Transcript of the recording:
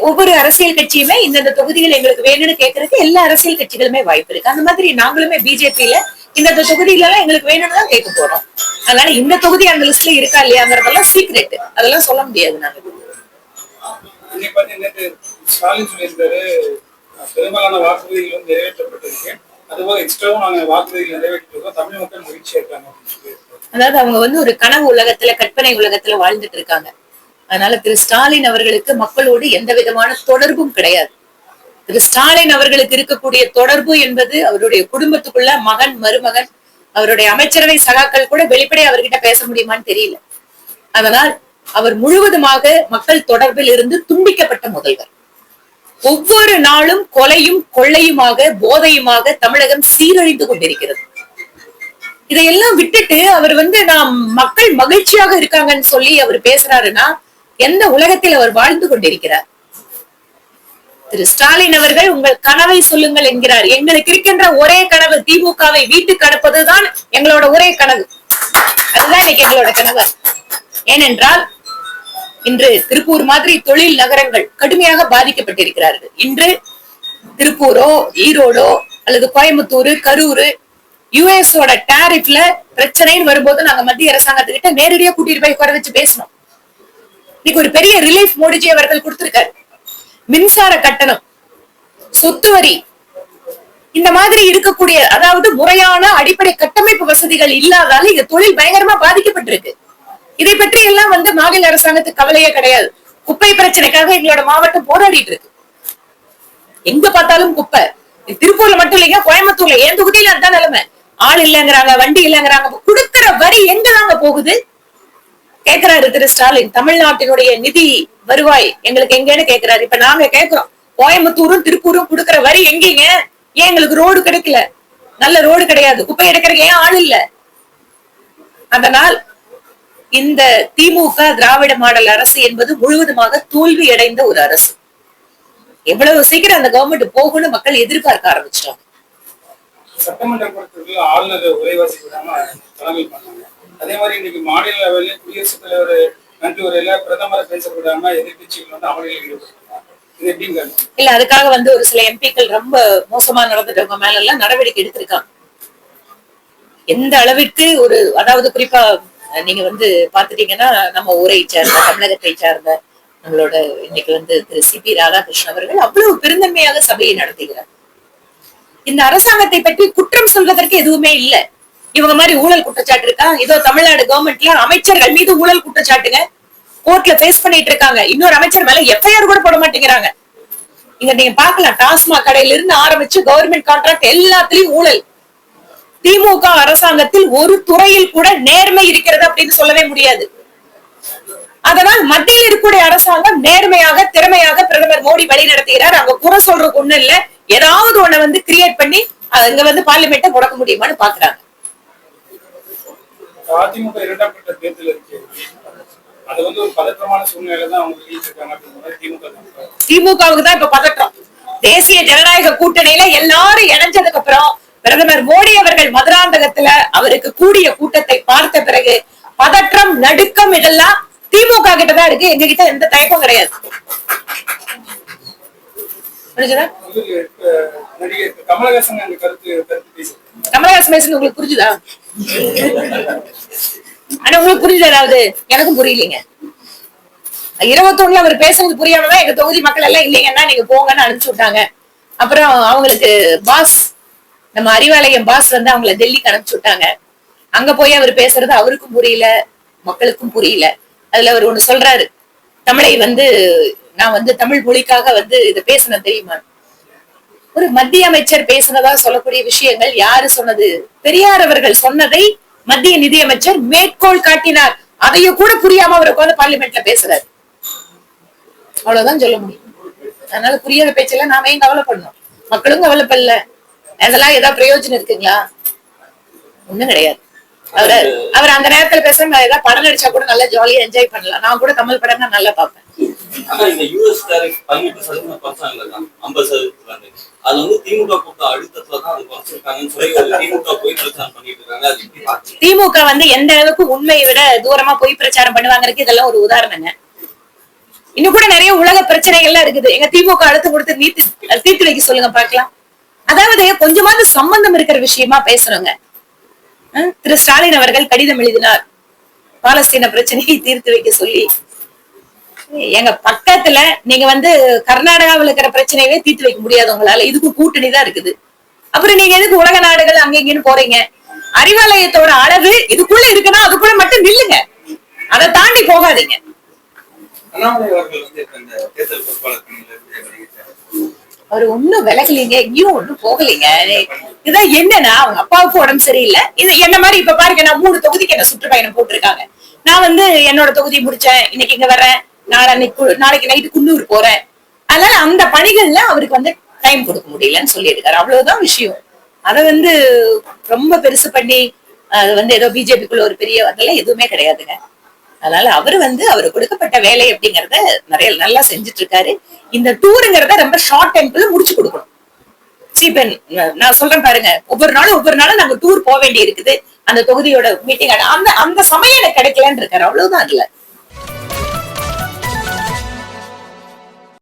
ஒவ்வொரு அரசியல் கட்சியுமே இந்த தொகுதிகள் எங்களுக்கு வேணும்னு கேட்கறதுக்கு எல்லா அரசியல் கட்சிகளுமே வாய்ப்பு இருக்கு. அந்த மாதிரி நாங்களுமே பிஜேபியில இந்த தொகுதியில எல்லாம் எங்களுக்கு வேணும்னு தான் கேட்க போறோம். அதனால இந்த தொகுதி அந்த லிஸ்ட்ல இருக்கா இல்லையாங்கிறதெல்லாம் சீக்ரெட், அதெல்லாம் சொல்ல முடியாது. நாங்க ஸ்டாலின் சொல்லியிருக்காரு பெரும்பாலான வாக்குறுதிகள் வந்து நிறைவேற்றப்பட்டிருக்கு, அதுபோல எக்ஸ்ட்ராவும் நாங்க வாக்குறுதிகள் நிறைவேற்றிருக்கோம், தமிழ் மக்கள் மகிழ்ச்சியா இருக்காங்க. அதாவது அவங்க வந்து ஒரு கனவு உலகத்துல கற்பனை உலகத்துல வாழ்ந்துட்டு இருக்காங்க. அதனால திரு ஸ்டாலின் அவர்களுக்கு மக்களோடு எந்த விதமான தொடர்பும் கிடையாது. திரு ஸ்டாலின் அவர்களுக்கு இருக்கக்கூடிய தொடர்பு என்பது அவருடைய குடும்பத்துக்குள்ள மகன், மருமகன், அவருடைய அமைச்சரவை சகாக்கள் கூட வெளிப்படையா அவர்கிட்ட பேச முடியுமான்னு தெரியல. அதனால் அவர் முழுவதுமாக மக்கள் தொடர்பில் இருந்து துண்டிக்கப்பட்ட முதல்வர். ஒவ்வொரு நாளும் கொலையும் கொள்ளையுமாக போதையுமாக தமிழகம் சீரழிந்து கொண்டிருக்கிறது. இதையெல்லாம் விட்டுட்டு அவர் வந்து நாம் மக்கள் மகிழ்ச்சியாக இருக்காங்கன்னு சொல்லி அவர் பேசுறாருன்னா எந்த உலகத்தில் அவர் வாழ்ந்து கொண்டிருக்கிறார்? திரு ஸ்டாலின் அவர்கள் உங்கள் கனவை சொல்லுங்கள் என்கிறார். எங்களுக்கு இருக்கின்ற ஒரே கனவு திமுகவை வீட்டுக்கு அனுப்பதுதான் எங்களோட ஒரே கனவு. அதுதான் இன்னைக்கு எங்களோட கனவு. ஏனென்றால் இன்று திருப்பூர் மாதிரி தொழில் நகரங்கள் கடுமையாக பாதிக்கப்பட்டிருக்கிறார்கள். இன்று திருப்பூரோ ஈரோடோ அல்லது கோயம்புத்தூர், கரூர், யுஎஸோட டாரிஃப்ல பிரச்சனைன்னு வரும்போது நாங்க மத்திய அரசாங்கத்துக்கிட்ட நேரடியா கூட்டிட்டு போய் உட்கார வச்சு பேசணும். இன்னைக்கு ஒரு பெரிய ரிலீஃப் மோடிஜி அவர்கள் கொடுத்திருக்காரு. மின்சார கட்டணம், சொத்து வரி, இந்த மாதிரி இருக்கக்கூடிய அதாவது முறையான அடிப்படை கட்டமைப்பு வசதிகள் இல்லாதால இந்த தொழில் பயங்கரமா பாதிக்கப்பட்டிருக்கு. இதை பற்றி எல்லாம் வந்து மாநில அரசாங்கத்துக்கு கவலையே கிடையாது. குப்பை பிரச்சனைக்காக எங்களோட மாவட்டம் போராடிட்டு இருக்கு. எங்க பார்த்தாலும் குப்பை. திருப்பூர்ல மட்டும் இல்லைங்க, கோயம்புத்தூர்ல என் தொகுதியில அந்த நிலைமை. ஆள் இல்லங்கிறாங்க, வண்டி இல்லங்கிறாங்க. கொடுக்கிற வரி எங்க தாங்க போகுது கேக்குறாரு திரு ஸ்டாலின். தமிழ்நாட்டினுடைய நிதி வருவாய் எங்களுக்கு எங்கன்னு கேக்குறாரு. இப்ப நாங்க கேக்குறோம், கோயம்புத்தூரும் திருப்பூரும் கொடுக்கிற வரி எங்கீங்க? ஏன் எங்களுக்கு ரோடு கிடைக்கல? நல்ல ரோடு கிடையாது, குப்பை எடுக்கிறதுக்கு ஏன் ஆள் இல்ல? அதனால் இந்த திமுக திராவிட மாடல் அரசு என்பது முழுவதுமாக தோல்வி அடைந்த ஒரு அரசு. எவ்வளவு சீக்கிரம் அந்த கவர்மெண்ட் போகும்னு மக்கள் எதிர்பார்க்க ஆரம்பிச்சிட்டாங்க. சட்டமன்ற கூட்டத்தில் ஆளுநர் உரைவாசி விடாம தலைமை பண்ணாங்க. அதே மாதிரி இன்னைக்கு மாநில லெவலில் குடியரசுத் தலைவர் நன்றி உரையில பிரதமரை பேச விடாம எதிர்கட்சிகள் வந்து அமளியில் ஈடுபட்டாங்க. இது எப்படிங்க? இல்ல, அதுக்காக வந்து ஒரு சில எம்பிக்கள் ரொம்ப மோசமா நடந்துட்டவங்க மேல எல்லாம் நடவடிக்கை எடுத்திருக்காங்க. எந்த அளவிற்கு ஒரு அதாவது குறிப்பா நீங்க வந்து பாத்துட்டீங்கன்னா நம்ம ஊரை சார்ந்த தமிழகத்தை சார்ந்த நம்மளோட இன்னைக்கு வந்து திரு சி.பி. ராதாகிருஷ்ணன் அவர்கள் அவ்வளவு பெருந்தன்மையாக சபையை நடத்துகிறார். இந்த அரசாங்கத்தை பற்றி குற்றம் சொல்வதற்கு எதுவுமே இல்லை. இவங்க மாதிரி ஊழல் குற்றச்சாட்டு இருக்கா? இதோ தமிழ்நாடு கவர்மெண்ட்ல அமைச்சர்கள் மீது ஊழல் குற்றச்சாட்டுங்க கோர்ட்ல பேஸ் பண்ணிட்டு இருக்காங்க. இன்னொரு அமைச்சர் மேல எஃப்ஐஆர் கூட போட மாட்டேங்கிறாங்க. இங்க நீங்க பாக்கலாம், டாஸ்மாக் கடையில இருந்து ஆரம்பிச்சு கவர்மெண்ட் கான்ட்ராக்ட் எல்லாத்திலயும் ஊழல். திமுக அரசாங்கத்தில் ஒரு துறையில் கூட நேர்மை இருக்கிறது அப்படின்னு சொல்லவே முடியாது. அதனால் மத்தியில் இருக்கக்கூடிய அரசாங்கம் நேர்மையாக திறமையாக பிரதமர் மோடி வழி நடத்துகிறார். அங்க குறை சொல்றதுக்கு ஒண்ணு இல்ல, ஏதாவது ஒண்ணு வந்து கிரியேட் பண்ணி அங்க வந்து பார்லிமெண்ட்டை முடக்க முடியுமான்னு பாக்குறாங்க. அதிமுக இரண்டாம் கட்ட தேர்தல் இருக்கு, அது வந்து ஒரு பதற்றமான சூழ்நிலை தான் அவங்க இருக்காங்க. திமுகவுக்கு தான் இப்ப பதற்றம். தேசிய ஜனநாயக கூட்டணியில எல்லாரும் இணைஞ்சதுக்கு அப்புறம் பிரதமர் மோடி அவர்கள் மதுராந்தகத்துல அவருக்கு கூடிய கூட்டத்தை பார்த்த பிறகு பதற்றம், நடுக்கம் இதெல்லாம் திமுக கிட்டதான் இருக்கு. எங்க கிட்ட எந்த தயக்கம் கிடையாது. கமலஹாசன் பேசுறது உங்களுக்கு புரிஞ்சுதா? ஆனா உங்களுக்கு புரியுது? அதாவது எனக்கும் புரியலீங்க. 21 அவர் பேசுறது புரியாமதான் எங்க தொகுதி மக்கள் எல்லாம் இல்லைங்கன்னா நீங்க போங்கன்னு அனுப்பிச்சு விட்டாங்க. அப்புறம் அவங்களுக்கு பாஸ், நம்ம அறிவாலயம் பாஸ் வந்து அவங்கள டெல்லிக்கு அனுப்பிச்சு விட்டாங்க. அங்க போய் அவர் பேசுறது அவருக்கும் புரியல, மக்களுக்கும் புரியல. அதுல அவர் ஒண்ணு சொல்றாரு, தமிழை வந்து நான் வந்து தமிழ் மொழிக்காக வந்து இதை பேசின தெரியுமா? ஒரு மத்திய அமைச்சர் பேசினதா சொல்லக்கூடிய விஷயங்கள் யாரு சொன்னது? பெரியார் அவர்கள் சொன்னதை மத்திய நிதியமைச்சர் மேற்கோள் காட்டினார். அதையும் கூட புரியாம அவர் உட்கார்ந்து பார்லிமெண்ட்ல பேசுறாரு. அவ்வளவுதான் சொல்ல முடியும். அதனால புரியாத பேச்செல்லாம் நாம ஏன் கவலைப்படணும்? மக்களும் கவலைப்படல. அதெல்லாம் ஏதாவது பிரயோஜனம் இருக்குங்களா? ஒண்ணும் கிடையாது. அவர் அந்த நேரத்துல பேச ஏதாவது படம் நடிச்சா கூட நல்லா ஜாலியா என்ஜாய் பண்ணலாம். நான் கூட தமிழ் படம் தான் நல்லா பார்ப்பேன். ஆனா இந்த யூஎஸ் டாரிஃப் 18% குறைச்சாங்க, 50%. அது வந்து திமுக கொடுத்த அழுத்தத்துலதான் அது குறைச்சிருக்காங்கன்னு சொல்லி ஒரு திமுக போய் பிரச்சாரம் பண்ணிட்டு இருக்காங்க. அது எப்படி பாத்தீங்க? திமுக வந்து எந்த அளவுக்கு உண்மையை விட தூரமா போய் பிரச்சாரம் பண்ணுவாங்கிறதுக்கு இதெல்லாம் ஒரு உதாரணங்க. இன்னும் கூட நிறைய உலக பிரச்சனைகள்லாம் இருக்குது. எங்க திமுக அழுத்தம் கொடுத்து தீர்த்து வைக்க சொல்லுங்க பாக்கலாம். அதாவது கொஞ்சமாவது சம்பந்தம் இருக்கிற விஷயமா பேசுறோங்க. திரு ஸ்டாலின் அவர்கள் கடிதம் எழுதினார் பாலஸ்தீன பிரச்சனையை தீர்த்து வைக்க சொல்லி. எங்க பக்கத்துல நீங்க வந்து கர்நாடகாவில் இருக்கிற பிரச்சனையவே தீர்த்து வைக்க முடியாது உங்களால. இதுக்கும் கூட்டணி தான் இருக்குது. அப்புறம் நீங்க எதுக்கு உலக நாடுகள் அங்க இங்கன்னு போறீங்க? அறிவாலயத்தோட அளவு இதுக்குள்ள இருக்குன்னா அதுக்குள்ள மட்டும் நில்லுங்க, அதை தாண்டி போகாதீங்க. அவரு ஒண்ணும் விலகலீங்க, எங்கேயும் ஒண்ணும் போகலீங்க. இதான் என்னன்னா அவங்க அப்பாவுக்கு உடம்பு சரியில்லை. இது என்ன மாதிரி இப்ப பாருங்க, நான் 3 தொகுதிக்கு என்ன சுற்றுப்பயணம் போட்டிருக்காங்க. நான் வந்து என்னோட தொகுதி முடிச்சேன், இன்னைக்கு இங்க வர்றேன், நாளைக்கு நைட்டு குன்னூர் போறேன். அதனால அந்த பணிகள்ல அவருக்கு வந்து டைம் கொடுக்க முடியலன்னு சொல்லியிருக்காரு. அவ்வளவுதான் விஷயம். அதை வந்து ரொம்ப பெருசு பண்ணி அது வந்து ஏதோ பிஜேபிக்குள்ள ஒரு பெரிய அதெல்லாம் எதுவுமே கிடையாதுங்க. அதனால அவரு வந்து அவரு கொடுக்கப்பட்ட வேலை அப்படிங்கறத நிறைய நல்லா செஞ்சுட்டு இருக்காரு. இந்த டூருங்கிறத ரொம்ப ஷார்ட் டைம்குள்ள முடிச்சு கொடுக்கணும். இப்ப நான் சொல்றேன் பாருங்க, ஒவ்வொரு நாளும் நாங்க டூர் போக வேண்டி இருக்குது. அந்த தொகுதியோட மீட்டிங் அந்த சமயம் எனக்கு கிடைக்கலன்னு இருக்காரு. அவ்வளவுதான். அதுல